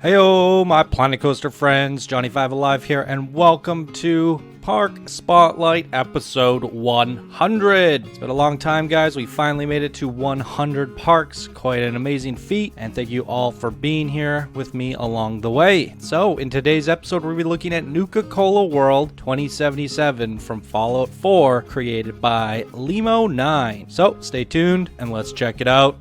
Heyo, my Planet Coaster friends, Johnny5 Alive here, and welcome to Park Spotlight episode 100. It's been a long time, guys. We finally made it to 100 parks. Quite an amazing feat, and thank you all for being here with me along the way. So, in today's episode, we'll be looking at Nuka Cola World 2077 from Fallout 4, created by Limo9. So, stay tuned, and let's check it out.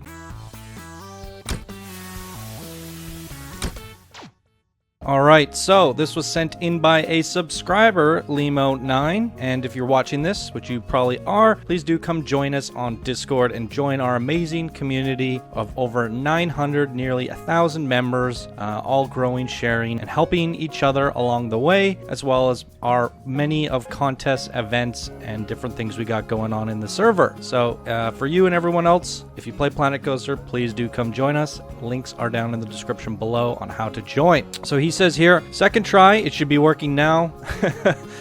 Alright, so this was sent in by a subscriber, Limo9, and if you're watching this, which you probably are, please do come join us on Discord and join our amazing community of over 900, nearly 1,000 members, all growing, sharing, and helping each other along the way, as well as our many of contests, events, and different things we got going on in the server. So, for you and everyone else, if you play Planet Coaster, please do come join us. Links are down in the description below on how to join. So he says here, second try, it should be working now.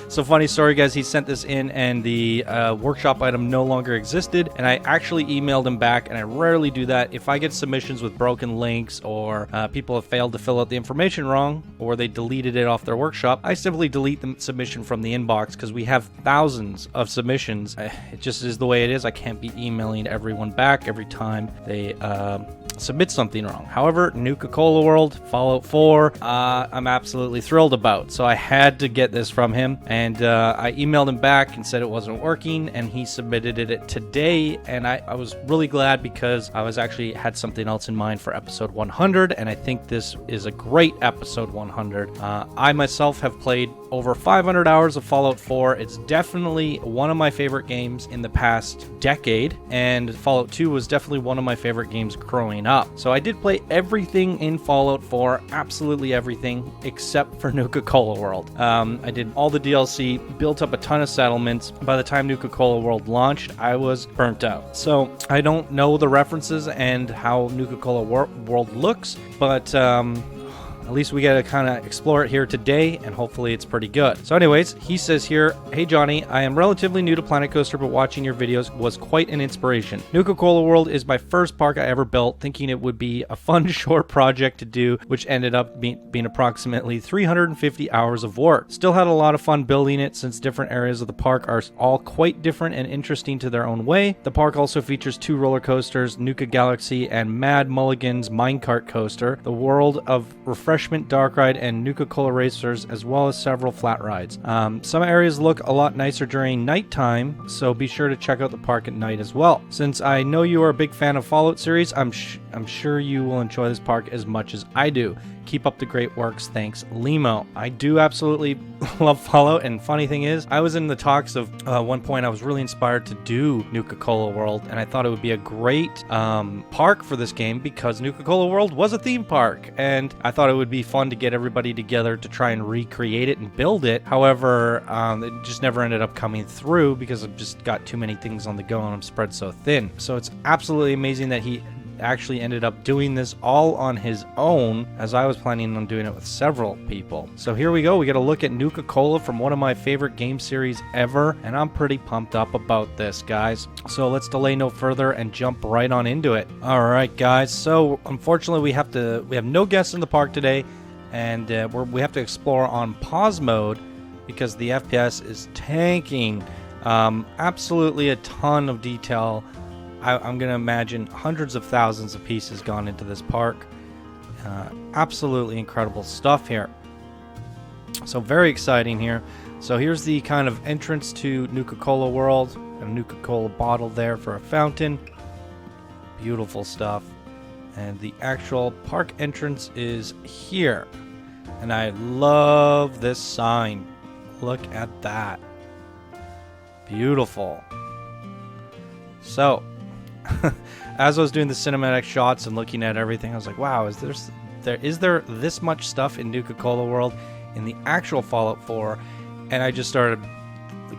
So funny story, guys, he sent this in and the workshop item no longer existed, and I actually emailed him back, and I rarely do that. If I get submissions with broken links or people have failed to fill out the information wrong or they deleted it off their workshop, I simply delete the submission from the inbox because we have thousands of submissions. It just is the way it is. I can't be emailing everyone back every time they submit something wrong. However, Nuka Cola World, Fallout 4, I'm absolutely thrilled about. So I had to get this from him, and I emailed him back and said it wasn't working, and he submitted it today, and I was really glad because I was actually had something else in mind for episode 100, and I think this is a great episode 100. I myself have played over 500 hours of Fallout 4. It's definitely one of my favorite games in the past decade, and Fallout 2 was definitely one of my favorite games growing up. So I did play everything in Fallout 4, absolutely everything, except for Nuka Cola World. I did all the DLC, built up a ton of settlements. By the time Nuka Cola World launched, I was burnt out. So I don't know the references and how Nuka Cola World looks, but at least we gotta kind of explore it here today, and hopefully it's pretty good. So anyways, he says here, hey Johnny, I am relatively new to Planet Coaster, but watching your videos was quite an inspiration. Nuka Cola World is my first park I ever built, thinking it would be a fun short project to do, which ended up being approximately 350 hours of work. Still had a lot of fun building it, since different areas of the park are all quite different and interesting to their own way. The park also features 2 roller coasters, Nuka Galaxy and Mad Mulligan's Minecart Coaster, the World of Refreshment Dark Ride, and Nuka Cola Racers, as well as several flat rides. Some areas look a lot nicer during nighttime, so be sure to check out the park at night as well. Since I know you are a big fan of Fallout series, I'm sure you will enjoy this park as much as I do. Keep up the great works. Thanks, Limo. I do absolutely love Fallout, and funny thing is, I was in the talks of one point I was really inspired to do Nuka Cola World, and I thought it would be a great park for this game because Nuka Cola World was a theme park, and I thought it would be fun to get everybody together to try and recreate it and build it. However, it just never ended up coming through because I've just got too many things on the go and I'm spread so thin. So it's absolutely amazing that he actually ended up doing this all on his own, as I was planning on doing it with several people. So here we go. We got to look at Nuka Cola from one of my favorite game series ever, and I'm pretty pumped up about this, guys. So let's delay no further and jump right on into it. All right, guys. So unfortunately, we have no guests in the park today, and we have to explore on pause mode because the FPS is tanking. Absolutely a ton of detail. I'm going to imagine hundreds of thousands of pieces gone into this park. Absolutely incredible stuff here. So very exciting here. So here's the kind of entrance to Nuka Cola World. A Nuka Cola bottle there for a fountain. Beautiful stuff. And the actual park entrance is here. And I love this sign. Look at that. Beautiful. So, as I was doing the cinematic shots and looking at everything, I was like, wow, is there this much stuff in Nuka Cola World in the actual Fallout 4? And I just started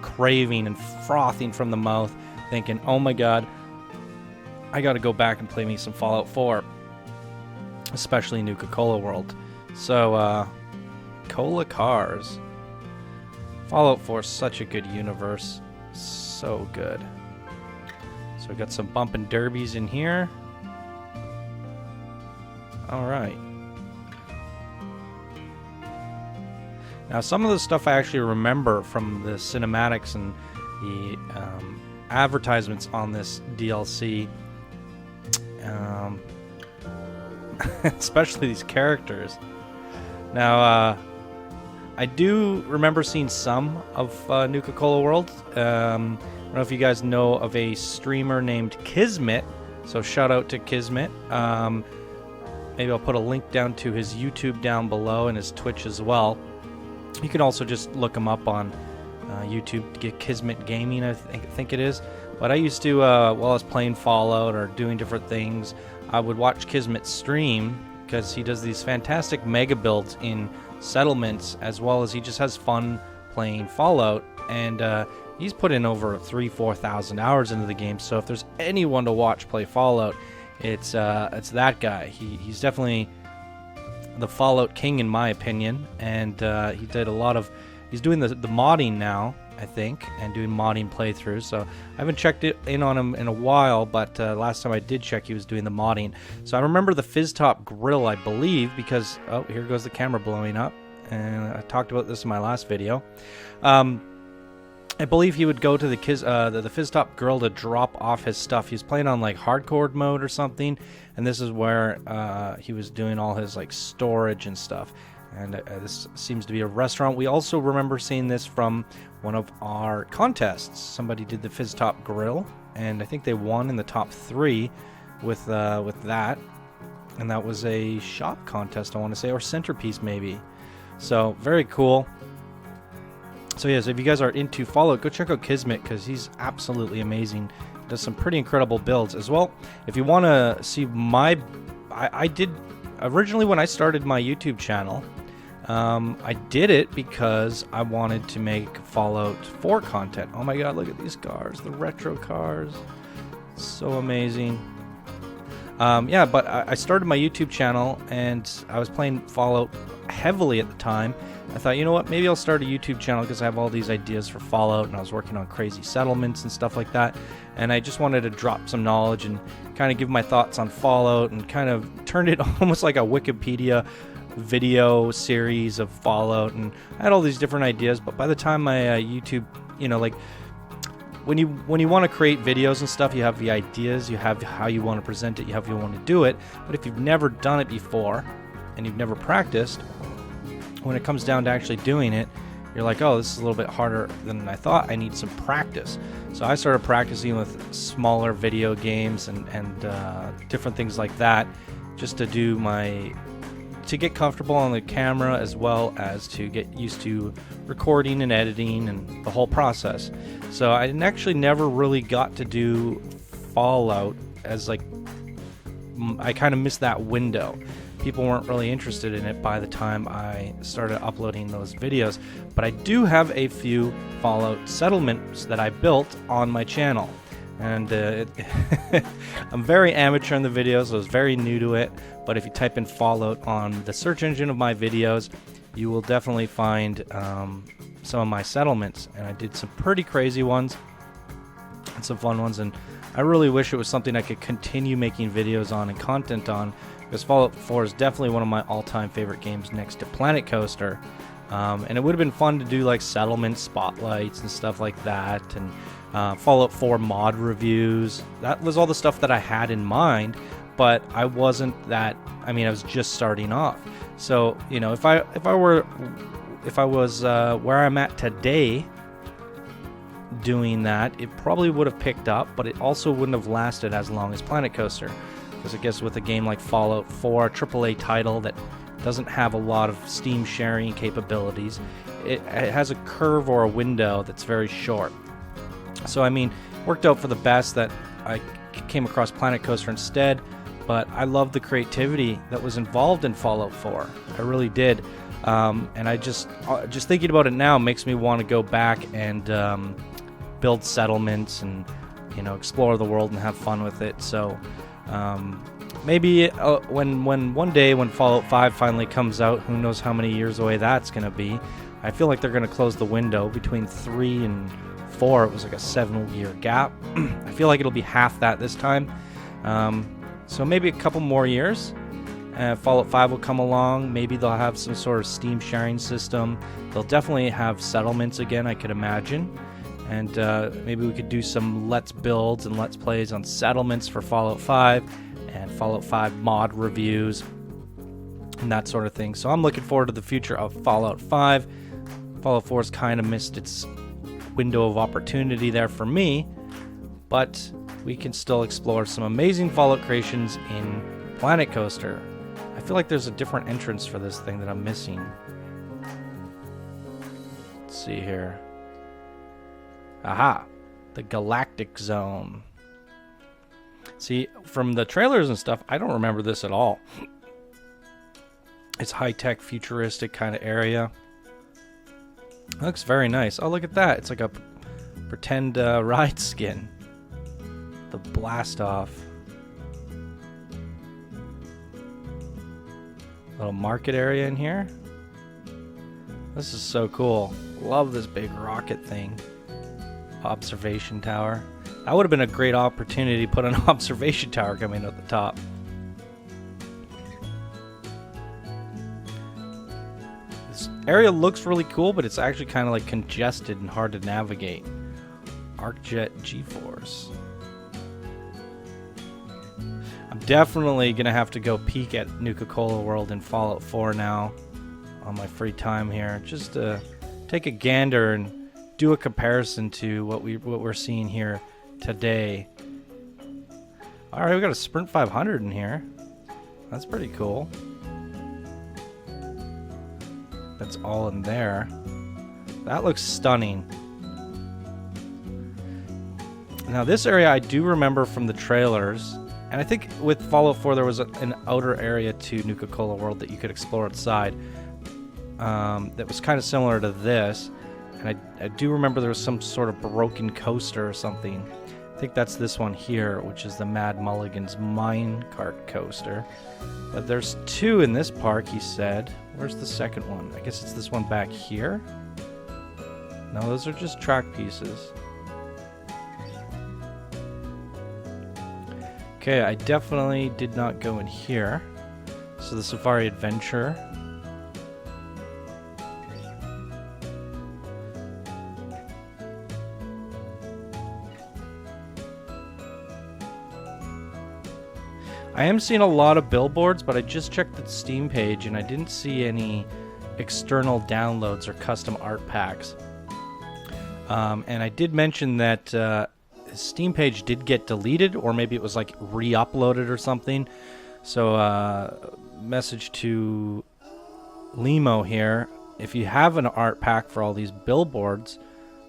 craving and frothing from the mouth, thinking, oh my god, I gotta go back and play me some Fallout 4, especially Nuka Cola World. So, Cola Cars. Fallout 4 is such a good universe. So good. So we got some bumping derbies in here. Alright. Now, some of the stuff I actually remember from the cinematics and the advertisements on this DLC, especially these characters. Now, I do remember seeing some of Nuka Cola World. I don't know if you guys know of a streamer named Kismet, so shout out to Kismet. Maybe I'll put a link down to his YouTube down below and his Twitch as well. You can also just look him up on YouTube to get Kismet Gaming, I think it is. But I used to, while I was playing Fallout or doing different things, I would watch Kismet stream because he does these fantastic mega builds in settlements, as well as he just has fun playing Fallout. And he's put in over 3,000-4,000 hours into the game. So if there's anyone to watch play Fallout, it's that guy. He's definitely the Fallout king in my opinion, and he did a lot of, he's doing the modding now, I think, and doing modding playthroughs. So I haven't checked in on him in a while, but last time I did check, he was doing the modding. So I remember the Fizz Top Grill, I believe, because, oh, here goes the camera blowing up, and I talked about this in my last video. I believe he would go to the Fizz Top Grill to drop off his stuff. He was playing on like hardcore mode or something, and this is where he was doing all his like storage and stuff. And this seems to be a restaurant. We also remember seeing this from one of our contests. Somebody did the Fizz Top Grill, and I think they won in the top 3 with that. And that was a shop contest, I want to say, or centerpiece maybe. So very cool. So yes, if you guys are into Fallout, go check out Kismet because he's absolutely amazing. Does some pretty incredible builds as well. If you want to see I did originally when I started my YouTube channel. I did it because I wanted to make Fallout 4 content. Oh my god, look at these cars, the retro cars, so amazing. Yeah, but I started my YouTube channel and I was playing Fallout heavily at the time. I thought, you know what, maybe I'll start a YouTube channel because I have all these ideas for Fallout, and I was working on crazy settlements and stuff like that, and I just wanted to drop some knowledge and kind of give my thoughts on Fallout and kind of turned it almost like a Wikipedia video series of Fallout, and I had all these different ideas. But by the time my YouTube, you know, like when you want to create videos and stuff, you have the ideas, you have how you want to present it, you have how you want to do it, but if you've never done it before and you've never practiced, when it comes down to actually doing it, you're like, oh, this is a little bit harder than I thought. I need some practice. So I started practicing with smaller video games and different things like that, just to get comfortable on the camera, as well as to get used to recording and editing and the whole process. So I actually never really got to do Fallout, as like I kind of missed that window. People weren't really interested in it by the time I started uploading those videos. But I do have a few Fallout settlements that I built on my channel. And I'm very amateur in the videos, so I was very new to it. But if you type in Fallout on the search engine of my videos, you will definitely find some of my settlements. And I did some pretty crazy ones and some fun ones. And I really wish it was something I could continue making videos on and content on, because Fallout 4 is definitely one of my all-time favorite games next to Planet Coaster. And it would have been fun to do like settlement spotlights and stuff like that, and Fallout 4 mod reviews. That was all the stuff that I had in mind, but I wasn't that, I mean, I was just starting off. So, you know, if I was where I'm at today doing that, it probably would have picked up, but it also wouldn't have lasted as long as Planet Coaster. Because I guess with a game like Fallout 4, a AAA title that doesn't have a lot of Steam sharing capabilities, it has a curve or a window that's very short. So I mean, worked out for the best that I came across Planet Coaster instead, but I love the creativity that was involved in Fallout 4. I really did. And I just thinking about it now makes me want to go back and build settlements and, you know, explore the world and have fun with it. So maybe when one day when Fallout 5 finally comes out, who knows how many years away that's going to be. I feel like they're going to close the window between 3 and 4. It was like a 7-year gap. I feel like it'll be half that this time. So maybe a couple more years, Fallout 5 will come along. Maybe they'll have some sort of Steam sharing system. They'll definitely have settlements again, I could imagine. And maybe we could do some Let's Builds and Let's Plays on settlements for Fallout 5 and Fallout 5 mod reviews and that sort of thing. So I'm looking forward to the future of Fallout 5. Fallout 4's kind of missed its window of opportunity there for me, but we can still explore some amazing Fallout creations in Planet Coaster. I feel like there's a different entrance for this thing that I'm missing. Let's see here. Aha! The Galactic Zone. See, from the trailers and stuff, I don't remember this at all. It's high-tech, futuristic kind of area. It looks very nice. Oh, look at that. It's like a pretend ride skin. The blast off. Little market area in here. This is so cool. Love this big rocket thing. Observation tower. That would have been a great opportunity to put an observation tower coming at the top. This area looks really cool, but it's actually kind of like congested and hard to navigate. ArcJet G-Force. I'm definitely going to have to go peek at Nuka Cola World in Fallout 4 now on my free time here. Just to take a gander and do a comparison to what we're seeing here today. All right, we got a Sprint 500 in here. That's pretty cool. That's all in there. That looks stunning. Now this area I do remember from the trailers, and I think with Fallout 4 there was an outer area to Nuka Cola World that you could explore outside that was kind of similar to this. And I do remember there was some sort of broken coaster or something. I think that's this one here, which is the Mad Mulligan's minecart coaster. But there's two in this park, he said. Where's the second one? I guess it's this one back here? No, those are just track pieces. Okay, I definitely did not go in here. So the Safari Adventure. I am seeing a lot of billboards, but I just checked the Steam page and I didn't see any external downloads or custom art packs. And I did mention that the Steam page did get deleted, or maybe it was like re-uploaded or something. So message to Limo here. If you have an art pack for all these billboards,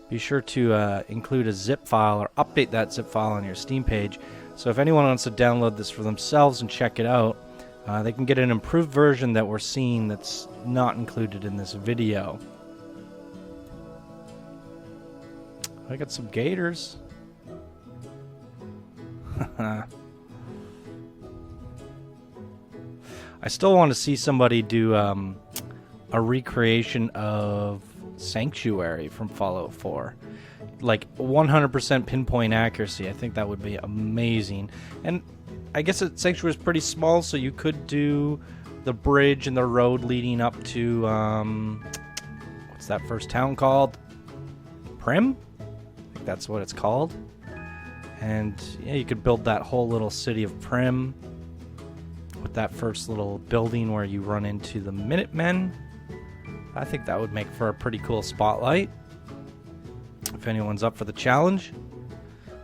be sure to include a zip file or update that zip file on your Steam page. So if anyone wants to download this for themselves and check it out, they can get an improved version that we're seeing that's not included in this video. I got some gators. I still want to see somebody do a recreation of Sanctuary from Fallout 4. Like 100% pinpoint accuracy. I think that would be amazing. And I guess Sanctuary is pretty small, so you could do the bridge and the road leading up to what's that first town called? Prim? I think that's what it's called. And yeah, you could build that whole little city of Prim with that first little building where you run into the Minutemen. I think that would make for a pretty cool spotlight. If anyone's up for the challenge.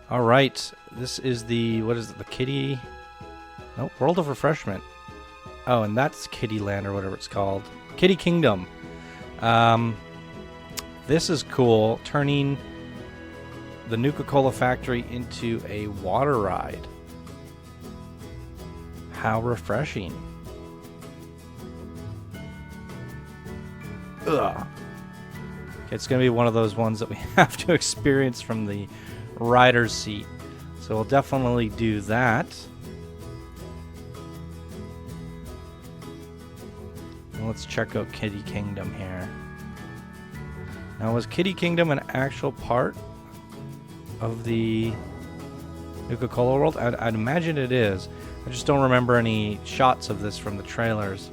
All right, this is the, what is it, the Kiddie? Nope, World of Refreshment. Oh, and that's Kiddie Land or whatever it's called. KIDDIE Kingdom. This is cool, turning the Nuka Cola factory into a water ride. How refreshing. Ugh. It's going to be one of those ones that we have to experience from the rider's seat. So we'll definitely do that. And let's check out KIDDIE Kingdom here. Now, was KIDDIE Kingdom an actual part of the Nuka Cola World? I'd imagine it is. I just don't remember any shots of this from the trailers.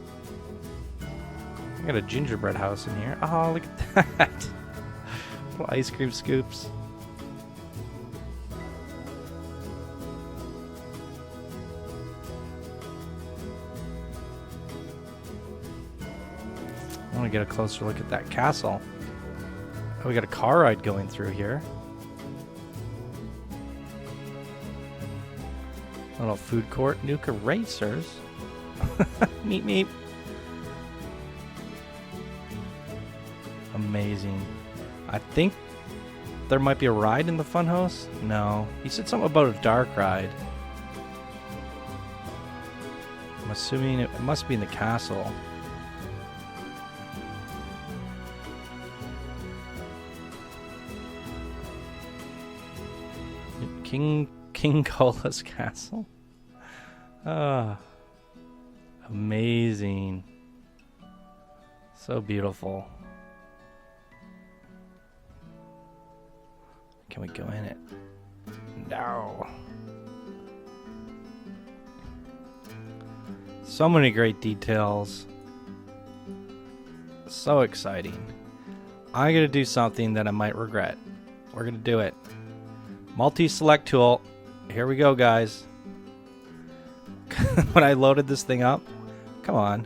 I got a gingerbread house in here. Oh, look at that. Little ice cream scoops. I want to get a closer look at that castle. Oh, we got a car ride going through here. Little food court. Nuka Racers. Meep meep. Amazing. I think there might be a ride in the funhouse. No. He said something about a dark ride. I'm assuming it must be in the castle. King Cola's castle. Ah, amazing. So beautiful. Can we go in it? No. So many great details. So exciting. I'm gonna do something that I might regret. We're gonna do it. Multi-select tool. Here we go, guys. When I loaded this thing up, come on,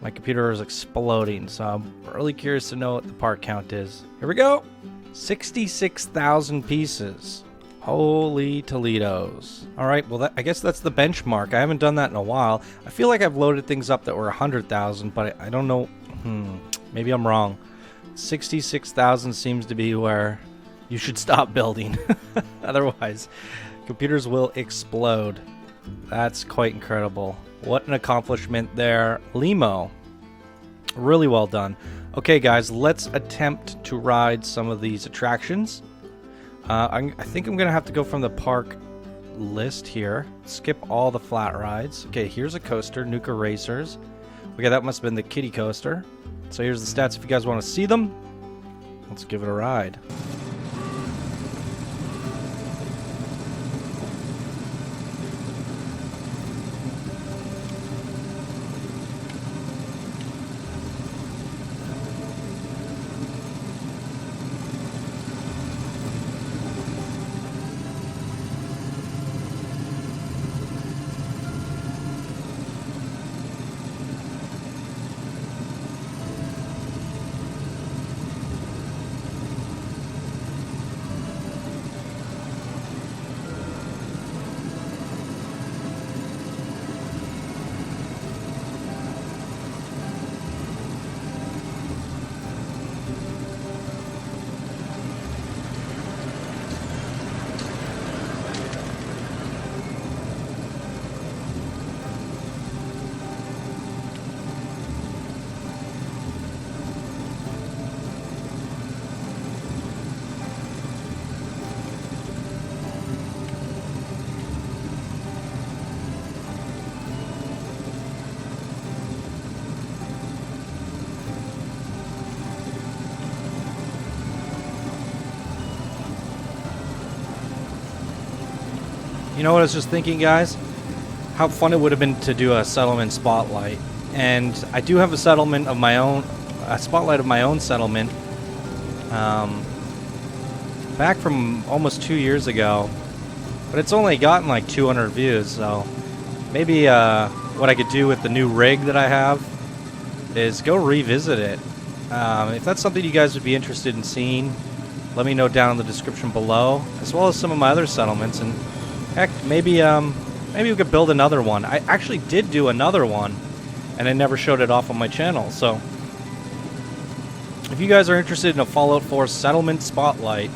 my computer is exploding, so I'm really curious to know what the part count is. Here we go. 66,000 pieces. Holy Toledos. Alright, well I guess that's the benchmark. I haven't done that in a while. I feel like I've loaded things up that were 100,000, but I don't know. Maybe I'm wrong. 66,000 seems to be where you should stop building. Otherwise, computers will explode. That's quite incredible. What an accomplishment there. Limo. Really well done. Okay, guys, let's attempt to ride some of these attractions. I think I'm going to have to go from the park list here. Skip all the flat rides. Okay, here's a coaster, Nuka Racers. Okay, that must have been the kiddie coaster. So here's the stats if you guys want to see them. Let's give it a ride. You know what I was just thinking, guys? How fun it would have been to do a settlement spotlight. And I do have a settlement of my own, a spotlight of my own settlement. Back from almost 2 years ago. But it's only gotten like 200 views, so maybe what I could do with the new rig that I have is go revisit it. If that's something you guys would be interested in seeing, let me know down in the description below, as well as some of my other settlements. And heck, maybe we could build another one. I actually did do another one, and I never showed it off on my channel. So if you guys are interested in a Fallout 4 settlement spotlight,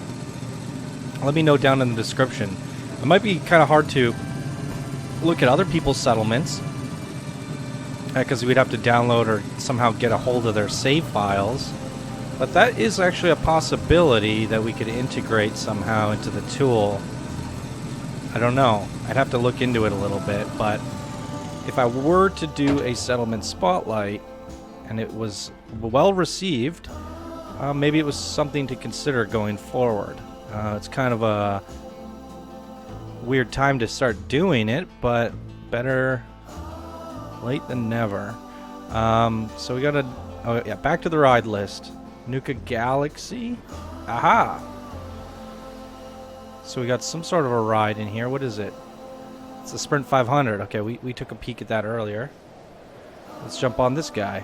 let me know down in the description. It might be kind of hard to look at other people's settlements, because we'd have to download or somehow get a hold of their save files. But that is actually a possibility that we could integrate somehow into the tool. I don't know. I'd have to look into it a little bit, but if I were to do a settlement spotlight and it was well received, maybe it was something to consider going forward. It's kind of a weird time to start doing it, but better late than never. So we gotta... Oh, yeah, back to the ride list. Nuka Galaxy? Aha! So we got some sort of a ride in here. What is it? It's a Sprint 500. Okay, we took a peek at that earlier. Let's jump on this guy.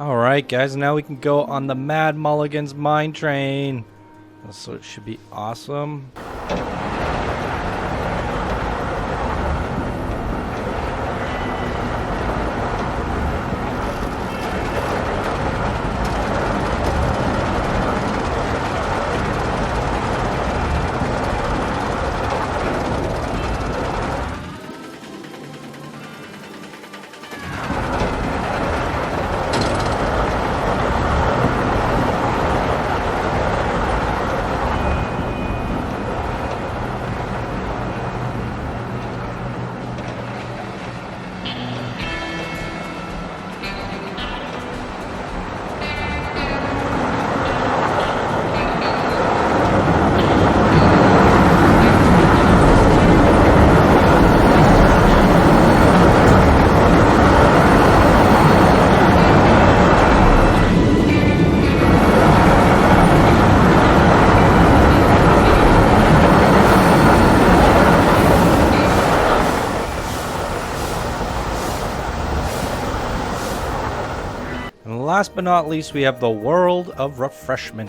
Alright guys, now we can go on the Mad Mulligan's mine train. So it should be awesome. And last but not least, we have the World of Refreshment.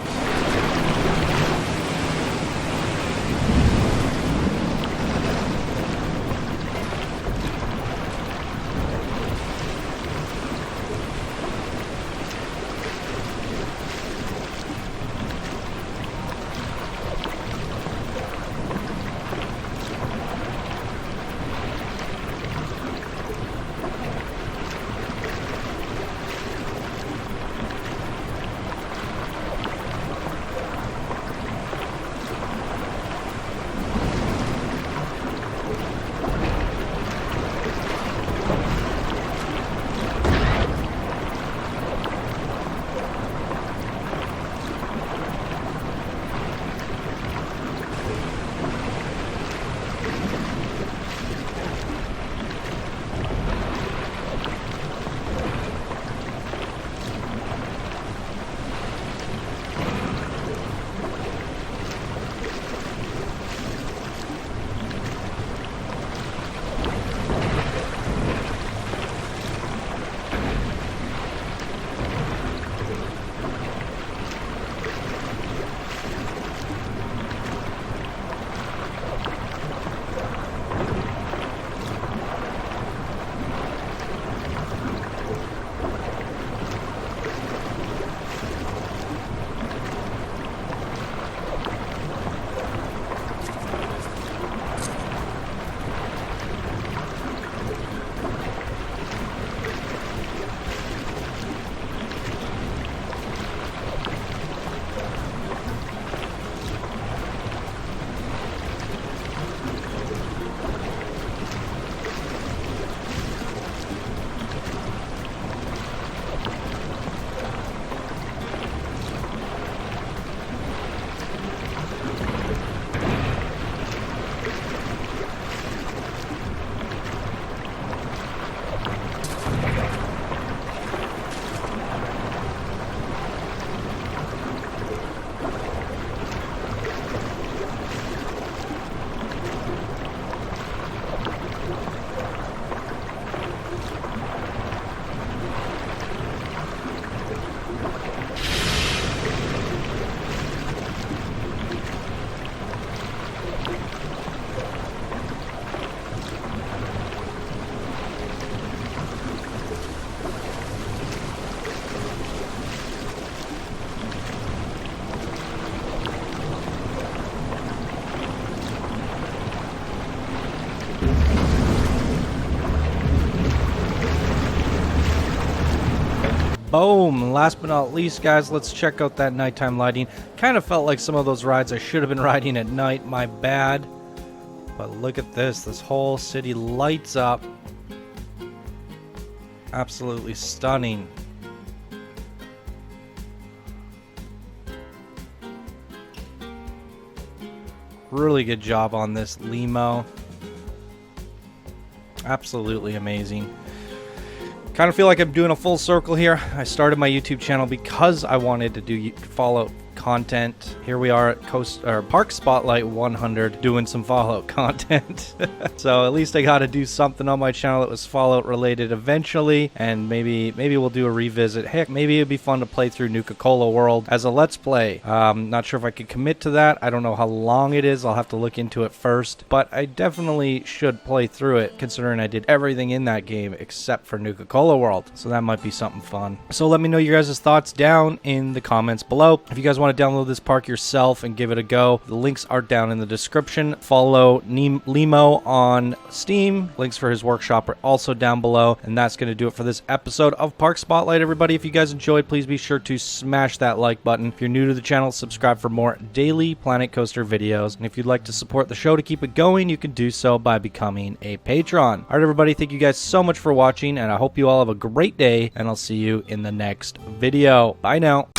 Boom. Last but not least, guys, let's check out that nighttime lighting. Kind of felt like some of those rides I should have been riding at night. My bad. But look at this. This whole city lights up. Absolutely stunning. Really good job on this limo. Absolutely amazing. Kind of feel like I'm doing a full circle here. I started my YouTube channel because I wanted to do Fallout content. Here we are at Park Spotlight 100 doing some Fallout content. So at least I got to do something on my channel that was Fallout related eventually, and maybe we'll do a revisit. Heck, maybe it'd be fun to play through Nuka Cola World as a Let's Play. Not sure if I could commit to that. I don't know how long it is. I'll have to look into it first, but I definitely should play through it considering I did everything in that game except for Nuka Cola World. So that might be something fun. So let me know your guys' thoughts down in the comments below. If you guys want to download this park yourself and give it a go, the links are down in the description. Follow Limo on Steam. Links for his workshop are also down below. And that's going to do it for this episode of Park Spotlight, everybody. If you guys enjoyed, please be sure to smash that like button. If you're new to the channel, subscribe for more daily Planet Coaster videos. And if you'd like to support the show to keep it going, you can do so by becoming a patron. All right, everybody, thank you guys so much for watching, and I hope you all have a great day, and I'll see you in the next video. Bye now.